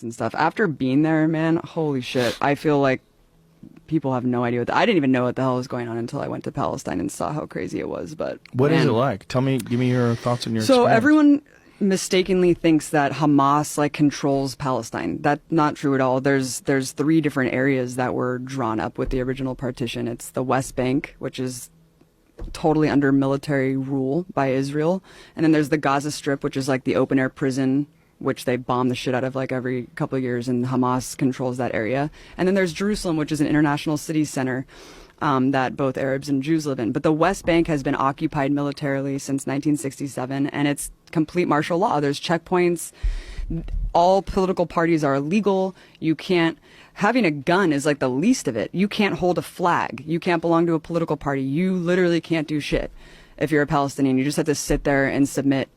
and stuff. After being there, man, holy shit. I feel like people have no idea I didn't even know what the hell was going on until I went to Palestine and saw how crazy it was. But what man, is it like? Tell me, give me your thoughts and your so experience. everyone mistakenly thinks that Hamas like controls Palestine. That's not true at all. There's three different areas that were drawn up with the original partition. It's the West Bank, which is totally under military rule by Israel, and then there's the Gaza Strip, which is like the open air prison, which they bomb the shit out of like every couple of years, and Hamas controls that area. And then there's Jerusalem, which is an international city center that both Arabs and Jews live in. But the West Bank has been occupied militarily since 1967, and it's complete martial law. There's checkpoints. All political parties are illegal. You can't. Having a gun is like the least of it. You can't hold a flag. You can't belong to a political party. You literally can't do shit if you're a Palestinian. You just have to sit there and submit.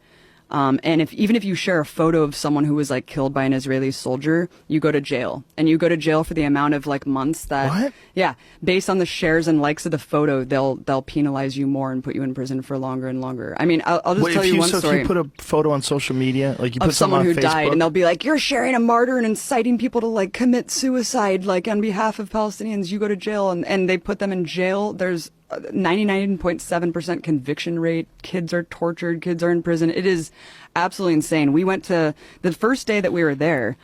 And even if you share a photo of someone who was like killed by an Israeli soldier, you go to jail, and you go to jail for the amount of like months that, what? Yeah, based on the shares and likes of the photo, they'll penalize you more and put you in prison for longer and longer. I mean, I'll just tell you one story. If you put a photo on social media, like you put of someone on who Facebook, died, and they'll be like, "You're sharing a martyr and inciting people to like commit suicide, like on behalf of Palestinians. You go to jail," and they put them in jail. There's 99.7% conviction rate. Kids are tortured. Kids are in prison. It is absolutely insane. We went to the first day that we were there.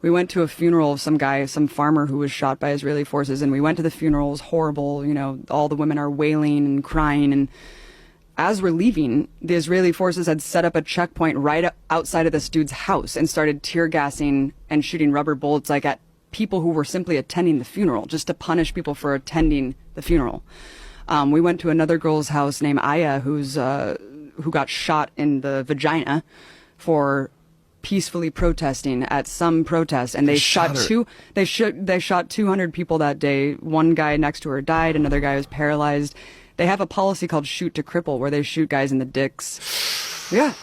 We went to a funeral of some guy, some farmer who was shot by Israeli forces, and we went to the funeral. It was horrible. You know, all the women are wailing and crying. And as we're leaving, the Israeli forces had set up a checkpoint right outside of this dude's house and started tear gassing and shooting rubber bullets like at people who were simply attending the funeral, just to punish people for attending the funeral. We went to another girl's house named Aya, who got shot in the vagina for peacefully protesting at some protest, and they shot 200 people that day. One guy next to her died, another guy was paralyzed. They have a policy called shoot to cripple, where they shoot guys in the dicks. Yeah.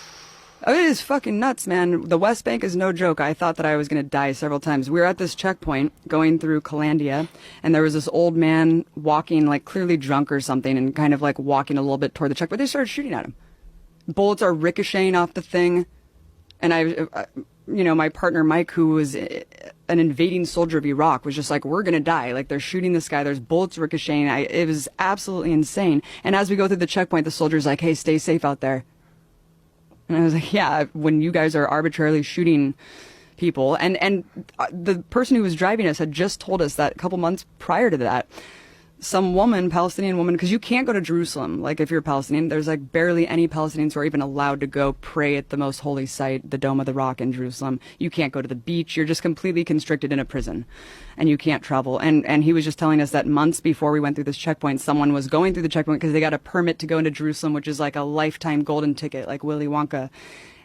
Oh, it is fucking nuts, man. The West Bank is no joke. I thought that I was going to die several times. We were at this checkpoint going through Calandia, and there was this old man walking, like clearly drunk or something, and kind of like walking a little bit toward the checkpoint. They started shooting at him. Bullets are ricocheting off the thing. And my partner Mike, who was an invading soldier of Iraq, was just like, "We're going to die. Like, they're shooting this guy. There's bullets ricocheting." It was absolutely insane. And as we go through the checkpoint, the soldier's like, "Hey, stay safe out there." And I was like, yeah, when you guys are arbitrarily shooting people. And the person who was driving us had just told us that a couple months prior to that, some woman, Palestinian woman, because you can't go to Jerusalem. Like, if you're Palestinian, there's like barely any Palestinians who are even allowed to go pray at the most holy site, the Dome of the Rock in Jerusalem. You can't go to the beach. You're just completely constricted in a prison, and you can't travel. And he was just telling us that months before we went through this checkpoint, someone was going through the checkpoint because they got a permit to go into Jerusalem, which is like a lifetime golden ticket, like Willy Wonka.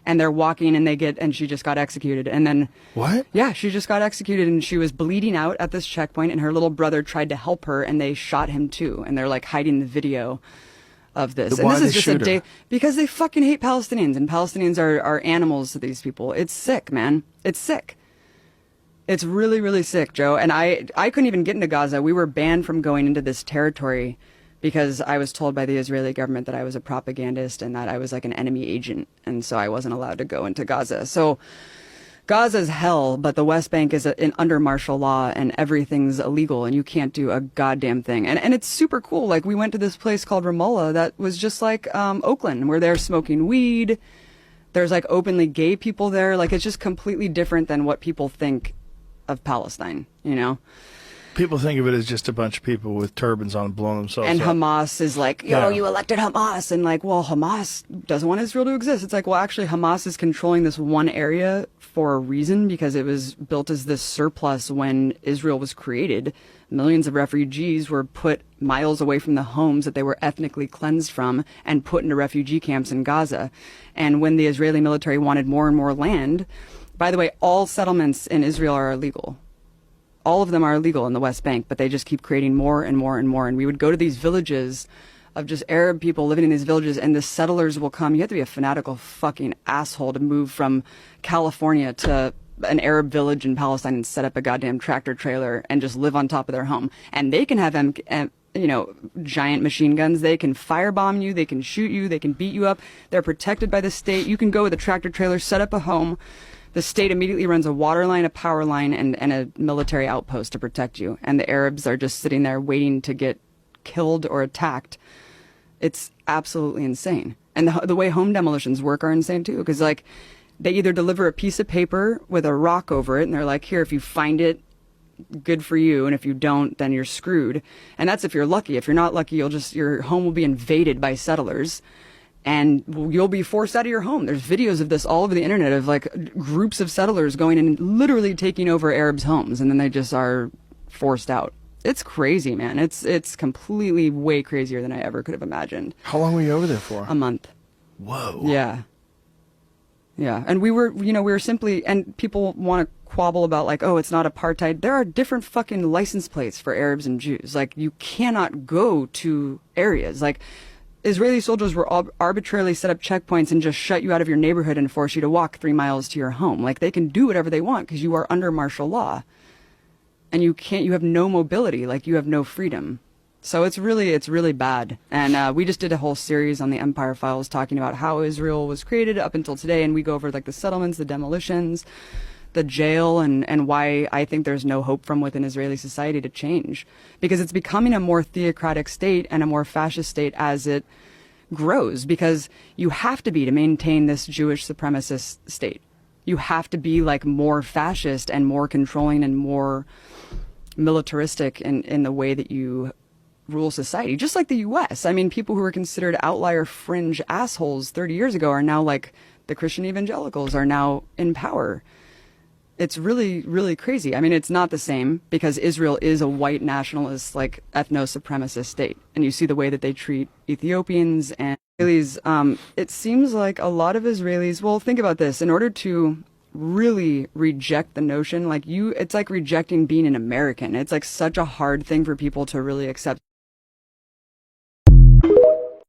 And they're walking, and she just got executed. And then what? Yeah, she just got executed, and she was bleeding out at this checkpoint, and her little brother tried to help her, and they shot him too. And they're like hiding the video of this. And Why this is they just a shoot day her? because they fucking hate Palestinians, and Palestinians are animals to these people. It's sick, man. It's sick. It's really, really sick, Joe. And I couldn't even get into Gaza. We were banned from going into this territory because I was told by the Israeli government that I was a propagandist and that I was like an enemy agent. And so I wasn't allowed to go into Gaza. So Gaza's hell, but the West Bank is under martial law, and everything's illegal, and you can't do a goddamn thing. And it's super cool. Like, we went to this place called Ramallah that was just like Oakland, where they're smoking weed. There's like openly gay people there. Like, it's just completely different than what people think of Palestine, you know? People think of it as just a bunch of people with turbans on blowing themselves And up. Hamas is like, yo, you elected Hamas. And like, well, Hamas doesn't want Israel to exist. It's like, well, actually, Hamas is controlling this one area for a reason, because it was built as this surplus when Israel was created. Millions of refugees were put miles away from the homes that they were ethnically cleansed from and put into refugee camps in Gaza. And when the Israeli military wanted more and more land, by the way, all settlements in Israel are illegal. All of them are illegal in the West Bank, but they just keep creating more and more and more. And we would go to these villages of just Arab people living in these villages, and the settlers will come. You have to be a fanatical fucking asshole to move from California to an Arab village in Palestine and set up a goddamn tractor trailer and just live on top of their home. And they can have giant machine guns. They can firebomb you. They can shoot you. They can beat you up. They're protected by the state. You can go with a tractor trailer, set up a home, The state immediately runs a water line, a power line, and a military outpost to protect you. And the Arabs are just sitting there waiting to get killed or attacked. It's absolutely insane. And the way home demolitions work are insane too, because like they either deliver a piece of paper with a rock over it, and they're like, here, if you find it, good for you, and if you don't, then you're screwed. And that's if you're lucky. If you're not lucky, your home will be invaded by settlers, and you'll be forced out of your home. There's videos of this all over the internet of like groups of settlers going and literally taking over Arabs' homes, and then they just are forced out. It's crazy, man. It's completely way crazier than I ever could have imagined. How long were you over there for? A month. Whoa. Yeah. Yeah. And we were simply, and people want to quabble about like, oh, it's not apartheid. There are different fucking license plates for Arabs and Jews. Like, you cannot go to areas. Like, Israeli soldiers will arbitrarily set up checkpoints and just shut you out of your neighborhood and force you to walk 3 miles to your home. Like, they can do whatever they want because you are under martial law. And you have no mobility. Like, you have no freedom. So it's really bad. And we just did a whole series on the Empire Files talking about how Israel was created up until today. And we go over like the settlements, the demolitions, the jail, and why I think there's no hope from within Israeli society to change. Because it's becoming a more theocratic state and a more fascist state as it grows. Because you have to be to maintain this Jewish supremacist state. You have to be like more fascist and more controlling and more militaristic in the way that you rule society, just like the U.S. I mean, people who were considered outlier fringe assholes 30 years ago are now like the Christian evangelicals are now in power. It's really, really crazy. I mean, it's not the same because Israel is a white nationalist, like ethno-supremacist state. And you see the way that they treat Ethiopians and Israelis. It seems like a lot of Israelis, well, think about this. In order to really reject the notion, it's like rejecting being an American. It's like such a hard thing for people to really accept.